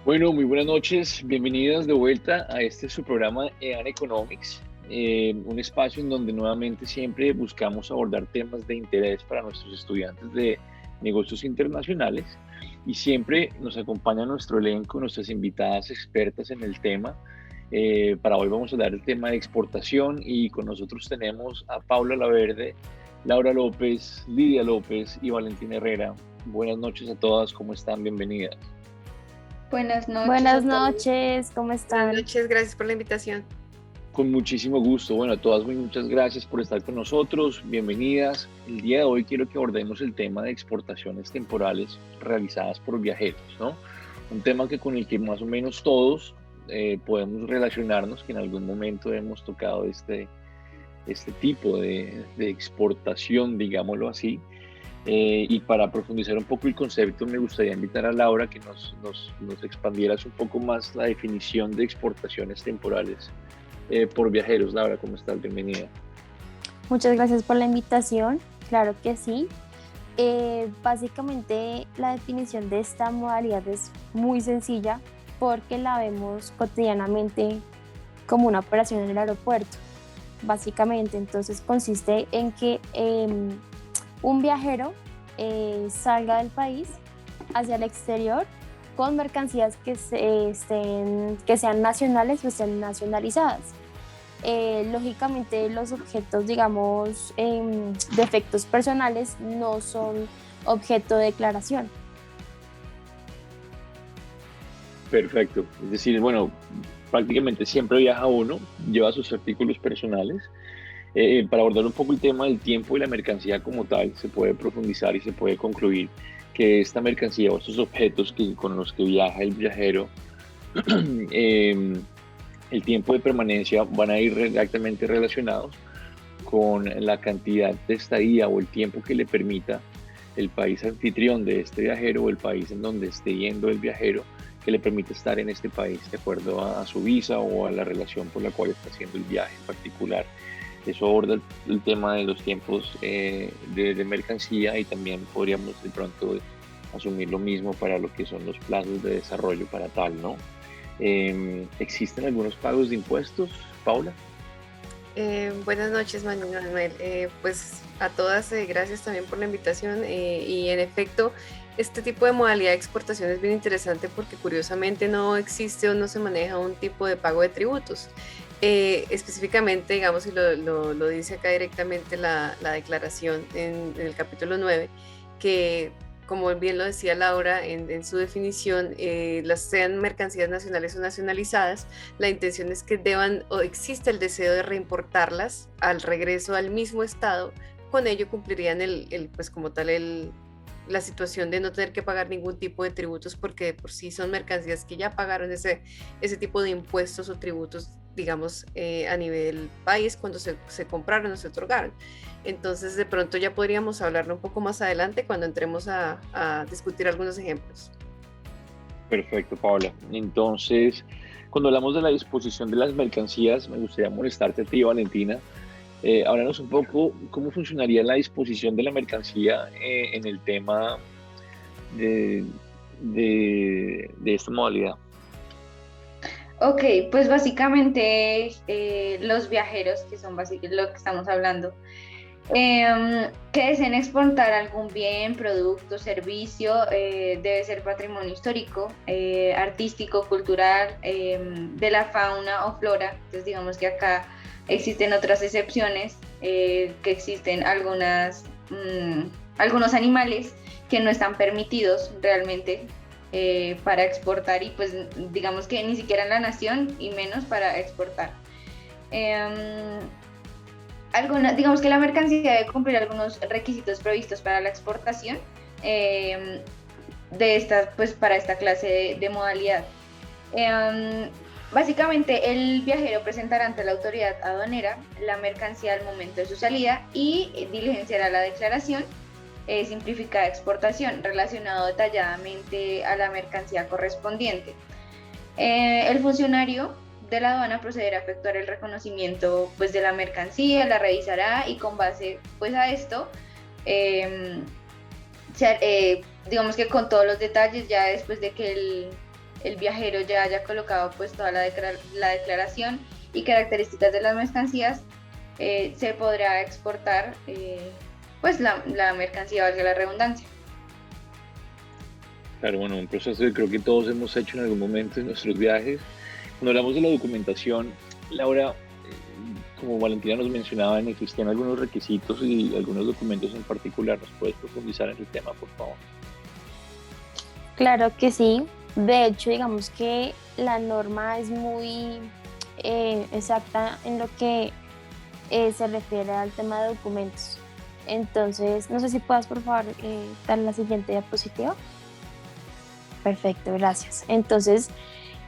Bueno, muy buenas noches, bienvenidas de vuelta a este su programa EAN Economics, un espacio en donde nuevamente siempre buscamos abordar temas de interés para nuestros estudiantes de negocios internacionales y siempre nos acompaña nuestro elenco, nuestras invitadas expertas en el tema. Para hoy vamos a hablar del tema de exportación y con nosotros tenemos a Paula Laverde, Laura López, Lidia López y Valentina Herrera. Buenas noches a todas, ¿cómo están? Bienvenidas. Buenas noches Buenas a todos. noches, ¿cómo Buenas están? noches, gracias por la invitación. Con muchísimo gusto. Bueno, a todas muchas gracias por estar con nosotros. Bienvenidas. El día de hoy quiero que abordemos el tema de exportaciones temporales realizadas por viajeros, ¿no? Un tema que con el que más o menos todos podemos relacionarnos, que en algún momento hemos tocado este tipo de exportación, digámoslo así. Y para profundizar un poco el concepto, me gustaría invitar a Laura que nos expandieras un poco más la definición de exportaciones temporales por viajeros. Laura, ¿cómo estás? Bienvenida. Muchas gracias por la invitación. Claro que sí. Básicamente la definición de esta modalidad es muy sencilla porque la vemos cotidianamente como una operación en el aeropuerto. Básicamente, entonces consiste en que un viajero salga del país hacia el exterior con mercancías que sean nacionales o estén nacionalizadas. Lógicamente los objetos, digamos, de efectos personales no son objeto de declaración. Perfecto. Es decir, bueno, prácticamente siempre viaja uno, lleva sus artículos personales. Para abordar un poco el tema del tiempo y la mercancía como tal, se puede profundizar y se puede concluir que esta mercancía o estos objetos con los que viaja el viajero, eh, el tiempo de permanencia van a ir directamente relacionados con la cantidad de estadía o el tiempo que le permita el país anfitrión de este viajero o el país en donde esté yendo el viajero, que le permite estar en este país de acuerdo a su visa o a la relación por la cual está haciendo el viaje en particular. Eso aborda el tema de los tiempos de mercancía y también podríamos de pronto asumir lo mismo para lo que son los plazos de desarrollo para tal, ¿no? ¿Existen algunos pagos de impuestos, Paula? Buenas noches, Manuel. Pues a todas, gracias también por la invitación. Y en efecto, este tipo de modalidad de exportación es bien interesante porque curiosamente no existe o no se maneja un tipo de pago de tributos. Específicamente, digamos, y lo dice acá directamente la declaración en el capítulo 9, que como bien lo decía Laura en su definición, las sean mercancías nacionales o nacionalizadas, la intención es que deban o existe el deseo de reimportarlas al regreso al mismo estado, con ello cumplirían pues como tal la situación de no tener que pagar ningún tipo de tributos porque de por sí son mercancías que ya pagaron ese tipo de impuestos o tributos, digamos, a nivel país cuando se compraron o se otorgaron. Entonces, de pronto ya podríamos hablarlo un poco más adelante cuando entremos a discutir algunos ejemplos. Perfecto, Paula. Entonces, cuando hablamos de la disposición de las mercancías, me gustaría molestarte a ti, Valentina. Háblanos un poco cómo funcionaría la disposición de la mercancía en el tema de, de esta modalidad. Ok, pues básicamente los viajeros, que son básicamente lo que estamos hablando, que deseen exportar algún bien, producto, servicio, debe ser patrimonio histórico, artístico, cultural, de la fauna o flora. Entonces digamos que acá existen otras excepciones, que existen algunos animales que no están permitidos realmente para exportar y pues digamos que ni siquiera en la nación y menos para exportar. Digamos que la mercancía debe cumplir algunos requisitos previstos para la exportación pues para esta clase de modalidad. Eh, Básicamente, el viajero presentará ante la autoridad aduanera la mercancía al momento de su salida y diligenciará la declaración simplificada de exportación relacionado detalladamente a la mercancía correspondiente. El funcionario de la aduana procederá a efectuar el reconocimiento pues, de la mercancía, la revisará y con base pues, a esto, digamos que con todos los detalles, ya después de que el viajero ya haya colocado pues toda la declaración y características de las mercancías, se podrá exportar pues la mercancía, valga la redundancia. Claro, bueno, un proceso que creo que todos hemos hecho en algún momento en nuestros viajes. Cuando hablamos de la documentación, Laura, como Valentina nos mencionaba, existían algunos requisitos y algunos documentos en particular. ¿Nos puedes profundizar en el tema, por favor? Claro que sí. De hecho, digamos que la norma es muy exacta en lo que se refiere al tema de documentos. Entonces, no sé si puedas, por favor, dar la siguiente diapositiva. Perfecto, gracias. Entonces,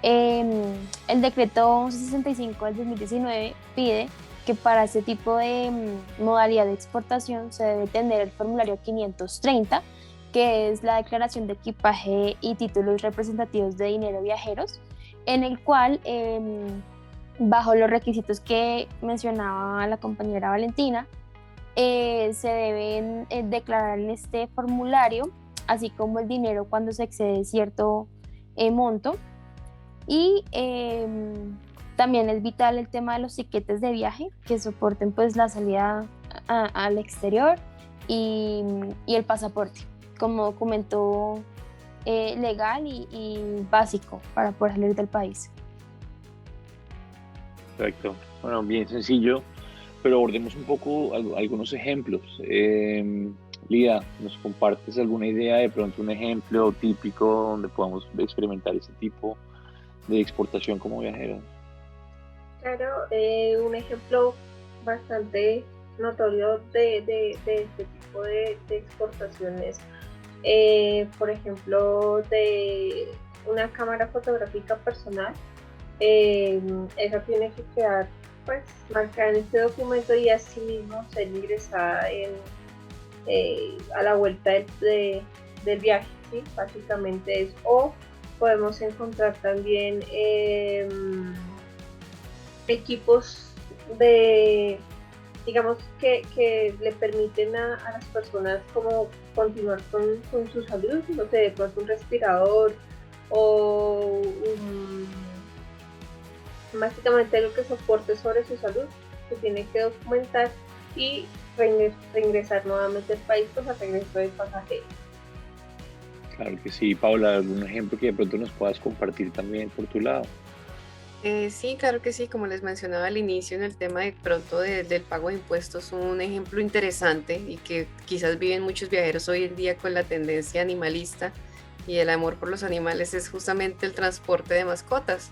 el decreto 65 del 2019 pide que para este tipo de modalidad de exportación se debe tener el formulario 530, que es la declaración de equipaje y títulos representativos de dinero viajeros, en el cual, bajo los requisitos que mencionaba la compañera Valentina, se deben declarar en este formulario, así como el dinero cuando se excede cierto monto. Y también es vital el tema de los tiquetes de viaje que soporten pues la salida al exterior y el pasaporte como documento legal y básico para poder salir del país. Perfecto. Bueno, bien sencillo, pero abordemos un poco algunos ejemplos. Lida, ¿nos compartes alguna idea, de pronto un ejemplo típico donde podamos experimentar este tipo de exportación como viajeros? Claro, un ejemplo bastante notorio de este tipo de exportaciones, por ejemplo, de una cámara fotográfica personal. Esa tiene que quedar pues marcada en este documento y asimismo ser ingresada a la vuelta del viaje, ¿sí? Básicamente es, o podemos encontrar también equipos digamos que le permiten a las personas como continuar con su salud, no sé, de pronto un respirador o básicamente lo que soporte sobre su salud, se tiene que documentar y reingresar nuevamente al país, pues a regreso del pasajero. Claro que sí. Paula, ¿algún ejemplo que de pronto nos puedas compartir también por tu lado? Sí, claro que sí, como les mencionaba al inicio en el tema de pronto del pago de impuestos, un ejemplo interesante y que quizás viven muchos viajeros hoy en día con la tendencia animalista y el amor por los animales es justamente el transporte de mascotas.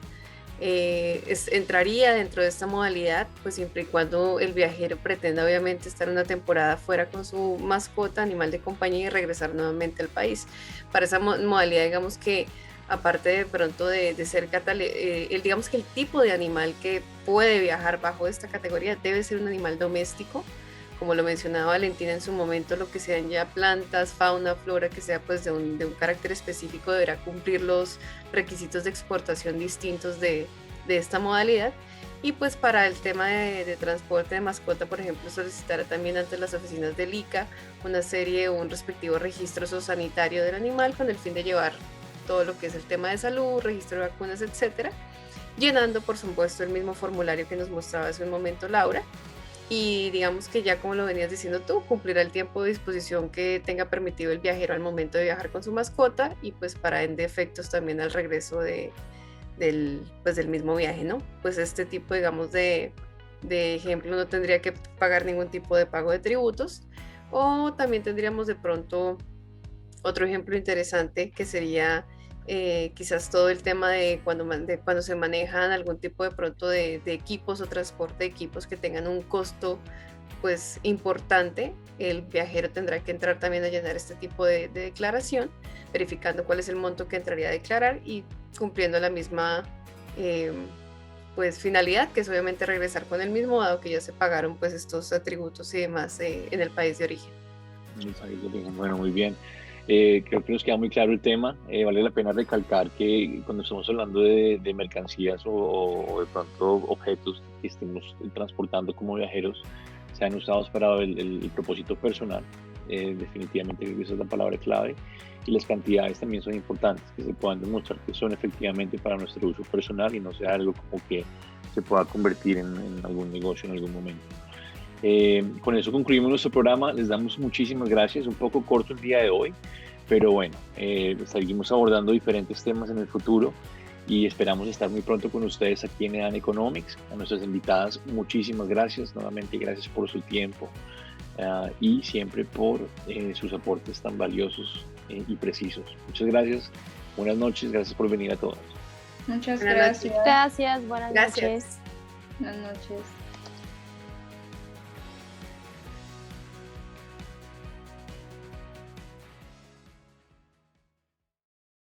Entraría dentro de esta modalidad, pues siempre y cuando el viajero pretenda obviamente estar una temporada fuera con su mascota, animal de compañía y regresar nuevamente al país. Para esa modalidad, digamos que aparte de pronto de ser digamos que el tipo de animal que puede viajar bajo esta categoría debe ser un animal doméstico, como lo mencionaba Valentina en su momento, lo que sean ya plantas, fauna, flora, que sea pues de un carácter específico, deberá cumplir los requisitos de exportación distintos de esta modalidad. Y pues para el tema de transporte de mascota, por ejemplo, solicitará también ante las oficinas del ICA una serie o un respectivo registro sanitario del animal con el fin de llevar todo lo que es el tema de salud, registro de vacunas, etcétera, llenando por supuesto el mismo formulario que nos mostraba hace un momento Laura. Y digamos que ya como lo venías diciendo tú, cumplirá el tiempo de disposición que tenga permitido el viajero al momento de viajar con su mascota y pues para en defectos también al regreso del mismo viaje, ¿no? Pues este tipo, digamos, de ejemplo no tendría que pagar ningún tipo de pago de tributos, o también tendríamos de pronto otro ejemplo interesante que sería quizás todo el tema de cuando se manejan algún tipo de pronto de equipos o transporte de equipos que tengan un costo pues importante. El viajero tendrá que entrar también a llenar este tipo de declaración, verificando cuál es el monto que entraría a declarar y cumpliendo la misma pues finalidad, que es obviamente regresar con el mismo, dado que ya se pagaron pues estos atributos y demás en el país de origen. Bueno, muy bien. Creo que nos queda muy claro el tema. Vale la pena recalcar que cuando estamos hablando de mercancías o de pronto objetos que estemos transportando como viajeros, sean usados para el propósito personal, definitivamente creo que esa es la palabra clave, y las cantidades también son importantes, que se puedan demostrar que son efectivamente para nuestro uso personal y no sea algo como que se pueda convertir en algún negocio en algún momento. Con eso concluimos nuestro programa, les damos muchísimas gracias, un poco corto el día de hoy, pero bueno, seguimos abordando diferentes temas en el futuro y esperamos estar muy pronto con ustedes aquí en EDAN Economics. A nuestras invitadas, muchísimas gracias, nuevamente gracias por su tiempo y siempre por sus aportes tan valiosos y precisos. Muchas gracias, buenas noches, gracias por venir a todos. Muchas Buenas gracias. noches. Gracias, buenas Gracias. noches. Buenas noches.